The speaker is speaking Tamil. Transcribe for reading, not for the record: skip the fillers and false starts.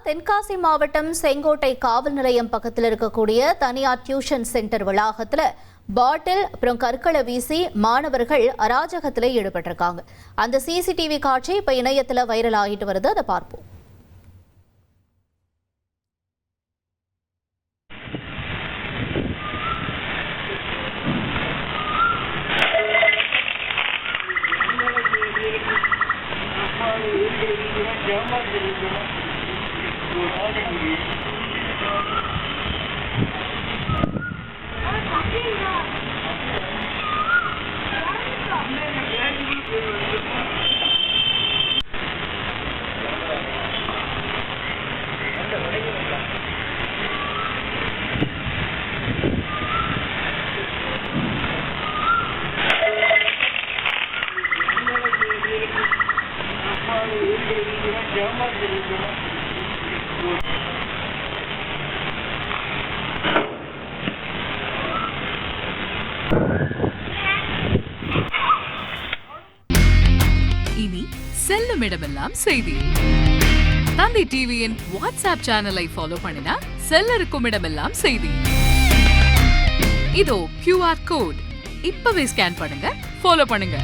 தென்காசி மாவட்டம் செங்கோட்டை காவல் நிலையம் பக்கத்தில் இருக்கக்கூடிய தனியார் டியூஷன் சென்டர் வளாகத்தில் பாட்டில் அப்புறம் கற்களை வீசி மாணவர்கள் அராஜகத்தில் ஈடுபட்டிருக்காங்க. அந்த சிசிடிவி காட்சி இப்ப இணையத்தில் வைரல் ஆகிட்டு வருது. அதை பார்ப்போம். இனி செல்லும் இடமெல்லாம் செய்தி. தந்தி டிவியின் வாட்ஸ்அப் சேனலை ஃபாலோ பண்ணினா செல்ல இருக்கும் இடமெல்லாம் செய்தி. இதோ QR கோட் இப்பவே ஸ்கேன் பண்ணுங்க, ஃபாலோ பண்ணுங்க.